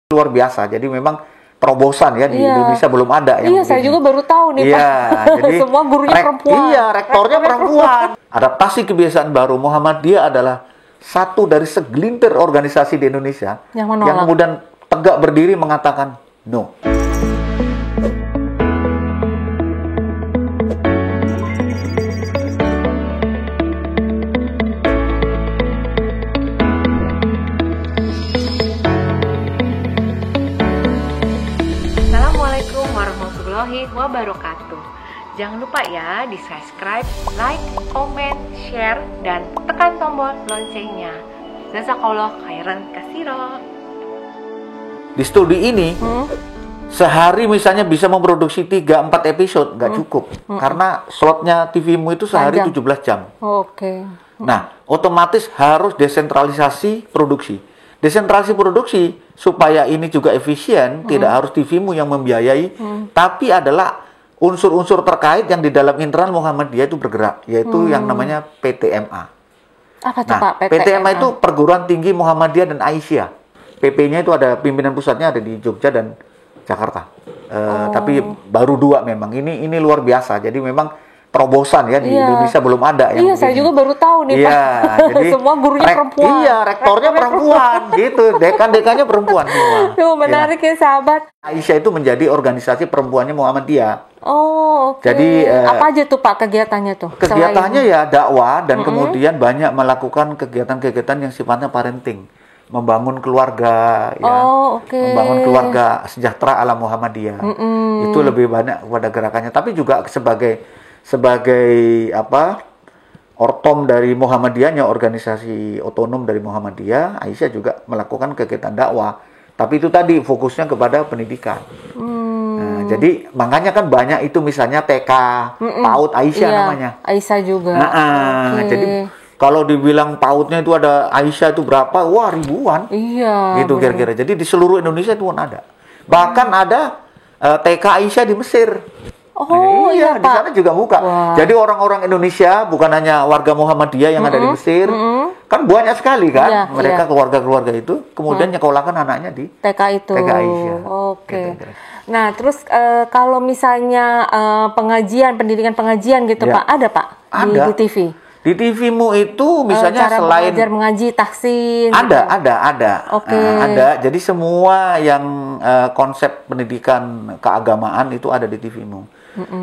luar biasa. Jadi memang terobosan ya di Indonesia belum ada yang Iya, saya juga baru tahu nih Pak. Jadi semua gurunya perempuan. Iya, rektornya perempuan. Adaptasi kebiasaan baru Muhammadiyah adalah satu dari segelintir organisasi di Indonesia yang kemudian tegak berdiri mengatakan no. Assalamualaikum warahmatullahi wabarakatuh. Jangan lupa ya di subscribe, like, komen, share, dan tekan tombol loncengnya. Jazakallah khairan katsira. Di studi ini sehari misalnya bisa memproduksi 3-4 episode, nggak cukup. Karena slotnya TV-mu itu sehari 17 jam. Oke. Nah, otomatis harus desentralisasi produksi. Desentralisasi produksi supaya ini juga efisien, tidak harus TV-mu yang membiayai, tapi adalah unsur-unsur terkait yang di dalam internal Muhammadiyah itu bergerak, yaitu yang namanya PTMA. Apa tuh Pak? PTMA itu Perguruan Tinggi Muhammadiyah dan Aisyah. PP-nya itu ada pimpinan pusatnya ada di Jogja dan Jakarta. Tapi baru 2 memang. Ini luar biasa. Jadi memang terobosan ya di Indonesia belum ada yang saya juga baru tahu nih Pak. Jadi semua gurunya perempuan. Iya, rektornya perempuan gitu. Dekan-dekannya perempuan semua. Menarik ya sahabat. Aisyah itu menjadi organisasi perempuannya Muhammadiyah. Oh, oke. Jadi apa aja tuh Pak kegiatannya tuh? Kegiatannya ya dakwah dan kemudian banyak melakukan kegiatan-kegiatan yang sifatnya parenting, membangun keluarga, membangun keluarga sejahtera ala Muhammadiyah. Itu lebih banyak pada gerakannya. Tapi juga sebagai ortom dari Muhammadiyahnya, organisasi otonom dari Muhammadiyah, Aisyah juga melakukan kegiatan dakwah. Tapi itu tadi fokusnya kepada pendidikan. Nah, jadi makanya kan banyak itu misalnya TK, PAUD Aisyah namanya. Aisyah juga. Jadi kalau dibilang PAUDnya itu ada Aisyah itu berapa? Wah, ribuan. Iya. Gitu kira-kira. Jadi di seluruh Indonesia itu ada. Bahkan ada TK Aisyah di Mesir. Oh iya, di sana juga buka. Jadi orang-orang Indonesia bukan hanya warga Muhammadiyah yang ada di Mesir, kan banyak sekali kan mereka keluarga-keluarga itu kemudian nyekolahkan anaknya di TK itu. TK Aisyah. Oke. Nah, terus kalau misalnya pendidikan pengajian gitu Pak, ada Pak di TV? Di TV-mu itu misalnya cara selain belajar mengaji tahsin ada. Oke. Ada. Jadi semua yang konsep pendidikan keagamaan itu ada di TV-mu.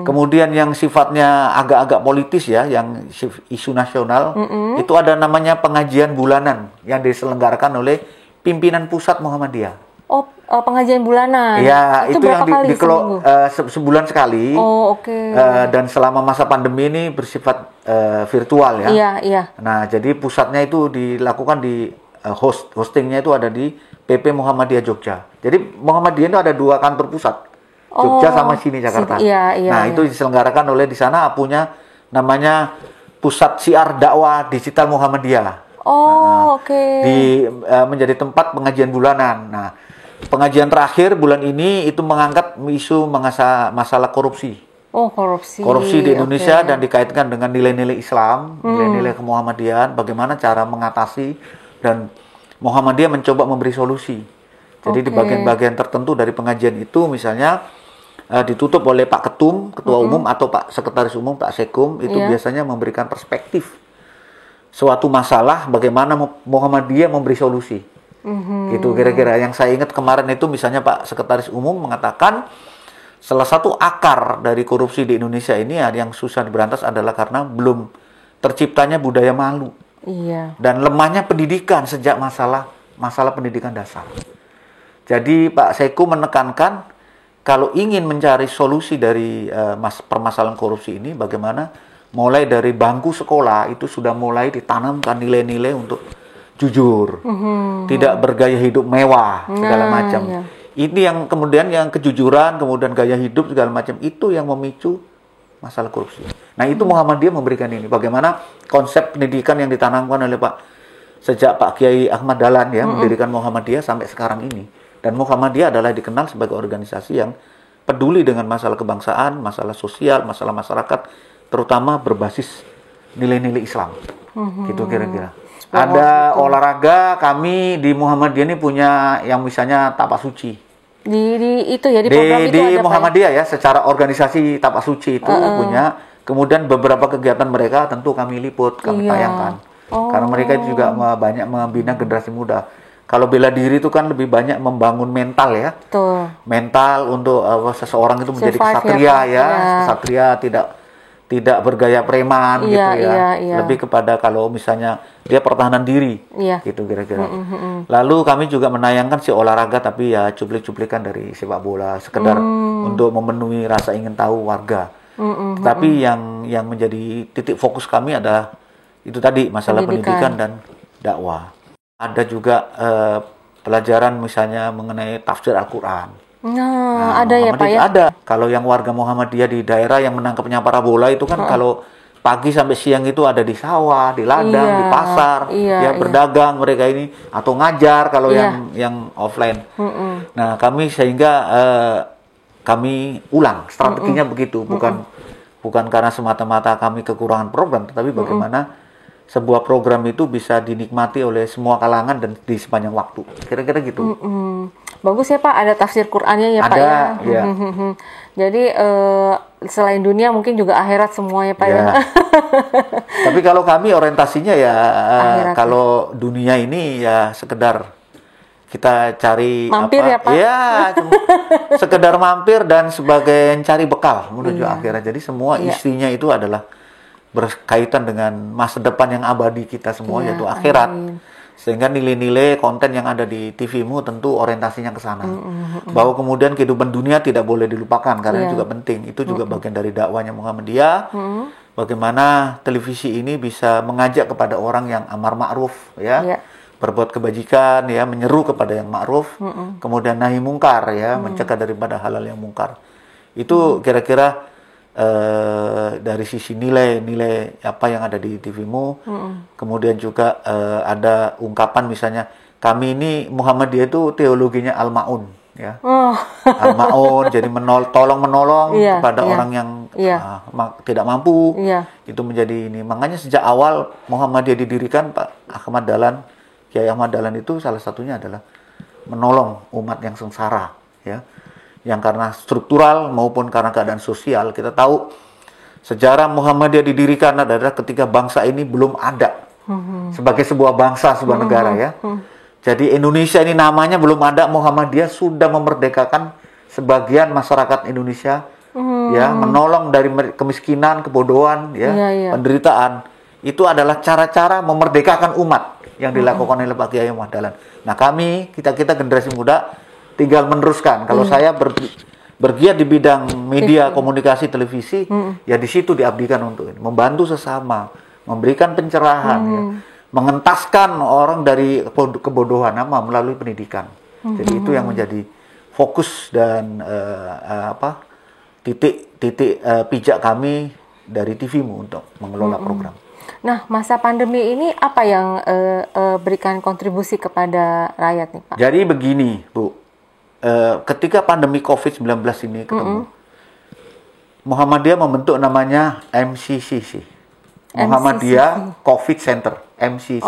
Kemudian yang sifatnya agak-agak politis ya, yang isu nasional, itu ada namanya pengajian bulanan yang diselenggarakan oleh pimpinan pusat Muhammadiyah. Oh, pengajian bulanan. Ya, itu yang sebulan sekali. Oh, oke. Dan selama masa pandemi ini bersifat virtual ya. Iya. Nah, jadi pusatnya itu dilakukan di hostingnya itu ada di PP Muhammadiyah Jogja. Jadi Muhammadiyah itu ada 2 kantor pusat. Jogja sama sini Jakarta. Nah, itu diselenggarakan oleh di sana punya namanya Pusat Syiar Dakwah Digital Muhammadiyah. Menjadi tempat pengajian bulanan. Nah, pengajian terakhir bulan ini itu mengangkat isu masalah korupsi. Korupsi di Indonesia dan dikaitkan dengan nilai-nilai Islam, nilai-nilai kemuhammadiyahan, bagaimana cara mengatasi, dan Muhammadiyah mencoba memberi solusi. Jadi di bagian-bagian tertentu dari pengajian itu misalnya ditutup oleh Pak Ketum, Ketua Umum atau Pak Sekretaris Umum, Pak Sekum, itu biasanya memberikan perspektif suatu masalah, bagaimana Muhammadiyah memberi solusi. Gitu kira-kira. Yang saya ingat kemarin itu misalnya Pak Sekretaris Umum mengatakan salah satu akar dari korupsi di Indonesia ini yang susah diberantas adalah karena belum terciptanya budaya malu. Dan lemahnya pendidikan sejak masalah pendidikan dasar. Jadi Pak Sekum menekankan kalau ingin mencari solusi dari permasalahan korupsi ini, bagaimana mulai dari bangku sekolah itu sudah mulai ditanamkan nilai-nilai untuk jujur, tidak bergaya hidup mewah segala macam. Ini yang kemudian yang kejujuran, kemudian gaya hidup segala macam itu yang memicu masalah korupsi. Nah, itu Muhammadiyah memberikan ini. Bagaimana konsep pendidikan yang ditanamkan oleh sejak Pak Kiai Ahmad Dahlan ya mendirikan Muhammadiyah sampai sekarang ini. Dan Muhammadiyah adalah dikenal sebagai organisasi yang peduli dengan masalah kebangsaan, masalah sosial, masalah masyarakat, terutama berbasis nilai-nilai Islam. Gitu kira-kira. Ada olahraga, kami di Muhammadiyah ini punya yang misalnya tapak suci. Di itu ya, di program itu di ada Muhammadiyah ya, secara organisasi tapak suci itu punya. Kemudian beberapa kegiatan mereka tentu kami liput, kami tayangkan. Karena mereka juga banyak membina generasi muda. Kalau bela diri itu kan lebih banyak membangun mental ya. Betul. Mental untuk seseorang itu menjadi kesatria ya. Kesatria tidak bergaya preman gitu ya. Lebih kepada kalau misalnya dia pertahanan diri gitu kira-kira. Lalu kami juga menayangkan si olahraga tapi ya cuplik-cuplikan dari sepak bola sekedar untuk memenuhi rasa ingin tahu warga. Tapi yang menjadi titik fokus kami adalah itu tadi masalah pendidikan dan dakwah. Ada juga pelajaran misalnya mengenai tafsir Al-Quran. Nah, ada ya Pak ya? Ada. Kalau yang warga Muhammadiyah di daerah yang menangkapnya para bola itu kan kalau pagi sampai siang itu ada di sawah, di ladang, di pasar, berdagang mereka ini atau ngajar kalau yang offline. Nah, kami sehingga kami ulang strateginya begitu, bukan karena semata-mata kami kekurangan program, tetapi bagaimana sebuah program itu bisa dinikmati oleh semua kalangan dan di sepanjang waktu. Kira-kira gitu. Bagus ya Pak, ada tafsir Qur'annya ya Pak ya. Ya. Jadi selain dunia mungkin juga akhirat semua ya Pak ya. Tapi kalau kami orientasinya ya kalau dunia ini ya sekedar kita cari mampir ya Pak. Ya, sekedar mampir dan sebagai cari bekal menuju akhirat. Jadi semua isinya itu adalah berkaitan dengan masa depan yang abadi kita semua yaitu akhirat. Sehingga nilai-nilai konten yang ada di TV-mu tentu orientasinya ke sana. Bahwa kemudian kehidupan dunia tidak boleh dilupakan karena itu juga penting. Itu juga bagian dari dakwahnya Muhammadiyah. Bagaimana televisi ini bisa mengajak kepada orang yang amar ma'ruf ya. Berbuat kebajikan ya, menyeru kepada yang ma'ruf. Kemudian nahi mungkar ya, mencegah daripada halal yang mungkar. Itu kira-kira dari sisi nilai apa yang ada di TV-mu. Kemudian juga ada ungkapan misalnya kami ini Muhammadiyah itu teologinya al-ma'un ya. Al-ma'un jadi tolong menolong kepada orang yang tidak mampu. Itu menjadi ini. Makanya sejak awal Muhammadiyah didirikan Pak Ahmad Dahlan, Kiai Ahmad Dahlan itu salah satunya adalah menolong umat yang sengsara ya. Yang karena struktural maupun karena keadaan sosial. Kita tahu sejarah Muhammadiyah didirikan adalah ketika bangsa ini belum ada sebagai sebuah bangsa, sebuah negara ya. Jadi Indonesia ini namanya belum ada, Muhammadiyah sudah memerdekakan sebagian masyarakat Indonesia ya, menolong dari kemiskinan, kebodohan ya, penderitaan. Itu adalah cara-cara memerdekakan umat yang dilakukan oleh Pak Kiai Ahmad Dahlan. Nah, kita generasi muda tinggal meneruskan. Kalau saya bergiat di bidang media, komunikasi, televisi, ya di situ diabdikan untuk ini. Membantu sesama, memberikan pencerahan, ya, mengentaskan orang dari kebodohan melalui pendidikan. Jadi itu yang menjadi fokus dan titik pijak kami dari TV-mu untuk mengelola program. Nah, masa pandemi ini apa yang berikan kontribusi kepada rakyat nih Pak? Jadi begini Bu. Ketika pandemi COVID-19 ini ketemu, Muhammadiyah membentuk namanya MCCC. Muhammadiyah COVID Center, MCC.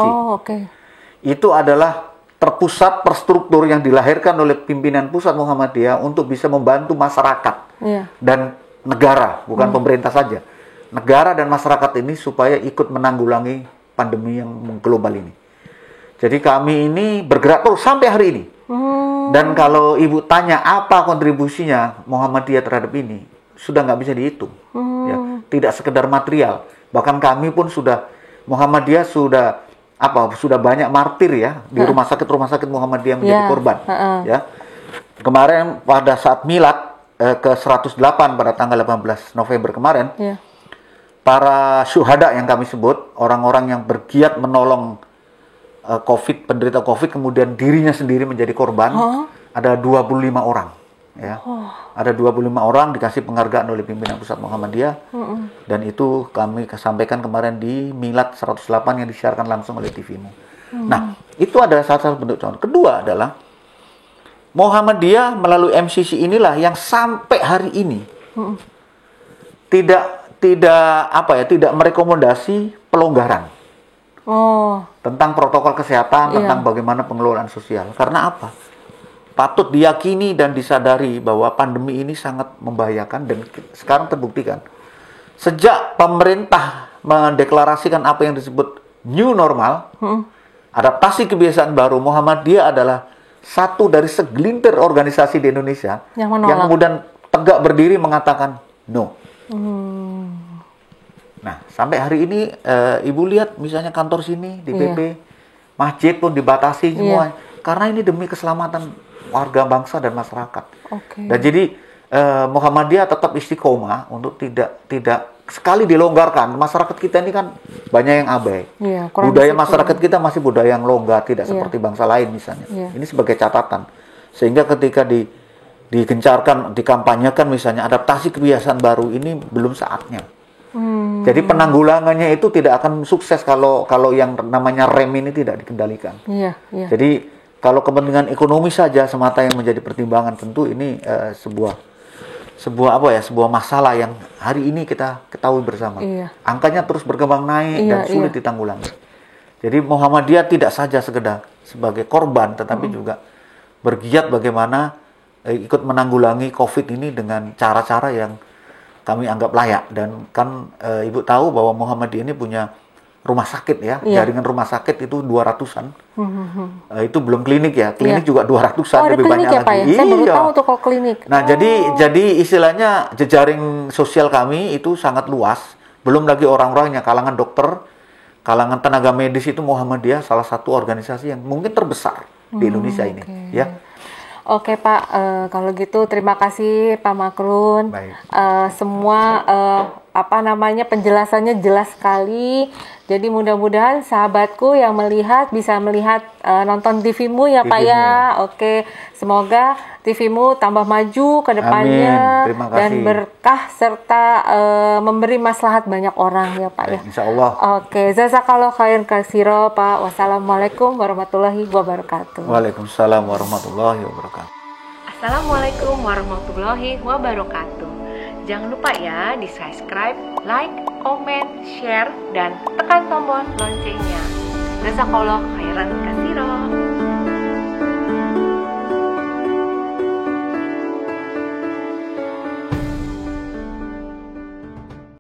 Itu adalah terpusat perstruktur yang dilahirkan oleh pimpinan pusat Muhammadiyah untuk bisa membantu masyarakat dan negara, bukan pemerintah saja. Negara dan masyarakat ini supaya ikut menanggulangi pandemi yang global ini. Jadi kami ini bergerak terus sampai hari ini. Dan kalau ibu tanya apa kontribusinya Muhammadiyah terhadap ini, sudah nggak bisa dihitung. Ya, tidak sekedar material. Bahkan kami pun Muhammadiyah sudah banyak martir ya di rumah sakit Muhammadiyah menjadi korban. Ya, kemarin pada saat milad ke 108 pada tanggal 18 November kemarin, para syuhada yang kami sebut, orang-orang yang bergiat menolong penderita COVID, kemudian dirinya sendiri menjadi korban, ada 25 orang. Ya. Ada 25 orang dikasih penghargaan oleh pimpinan pusat Muhammadiyah, dan itu kami sampaikan kemarin di Milad 108 yang disiarkan langsung oleh TV-mu. Nah, itu adalah salah satu bentuk contoh. Kedua adalah Muhammadiyah melalui MCC inilah yang sampai hari ini tidak merekomendasi pelonggaran. Tentang protokol kesehatan, tentang bagaimana pengelolaan sosial. Karena apa? Patut diyakini dan disadari bahwa pandemi ini sangat membahayakan dan sekarang terbuktikan. Sejak pemerintah mendeklarasikan apa yang disebut new normal, adaptasi kebiasaan baru, Muhammadiyah adalah satu dari segelintir organisasi di Indonesia yang kemudian tegak berdiri mengatakan no. Nah, sampai hari ini Ibu lihat misalnya kantor sini di PP, masjid pun dibatasi semua karena ini demi keselamatan warga bangsa dan masyarakat. Dan jadi Muhammadiyah tetap istiqomah untuk tidak sekali dilonggarkan. Masyarakat kita ini kan banyak yang abai. Budaya masyarakat kita masih budaya yang longgar, tidak seperti bangsa lain misalnya. Ini sebagai catatan. Sehingga ketika digencarkan, dikampanyekan misalnya adaptasi kebiasaan baru, ini belum saatnya. Jadi penanggulangannya itu tidak akan sukses kalau yang namanya rem ini tidak dikendalikan. Jadi kalau kepentingan ekonomi saja semata yang menjadi pertimbangan, tentu ini sebuah masalah yang hari ini kita ketahui bersama. Angkanya terus berkembang naik dan sulit ditanggulangi. Jadi Muhammadiyah tidak saja sekedar sebagai korban, tetapi juga bergiat bagaimana ikut menanggulangi COVID ini dengan cara-cara yang kami anggap layak. Dan kan Ibu tahu bahwa Muhammadiyah ini punya rumah sakit ya, jaringan rumah sakit itu 200-an. Itu belum klinik ya, klinik juga 200-an, lebih banyak ya, lagi. Pak, ya? Saya baru tahu tuh kalau klinik. Nah, jadi istilahnya jejaring sosial kami itu sangat luas. Belum lagi orang-orangnya, kalangan dokter, kalangan tenaga medis itu Muhammadiyah salah satu organisasi yang mungkin terbesar di Indonesia ini. Ya. Oke Pak, kalau gitu terima kasih Pak Makrun. Semua penjelasannya jelas sekali. Jadi mudah-mudahan sahabatku yang melihat bisa melihat nonton TV-mu ya Pak ya. Oke, semoga TV-mu tambah maju ke depannya dan berkah serta memberi maslahat banyak orang ya Pak ya. Insya Allah. Oke, jazakallahu khairan katsira Pak. Wassalamualaikum warahmatullahi wabarakatuh. Waalaikumsalam warahmatullahi wabarakatuh. Assalamualaikum warahmatullahi wabarakatuh. Jangan lupa ya di subscribe, like, komen, share, dan tekan tombol loncengnya. Jazakallahu khairan.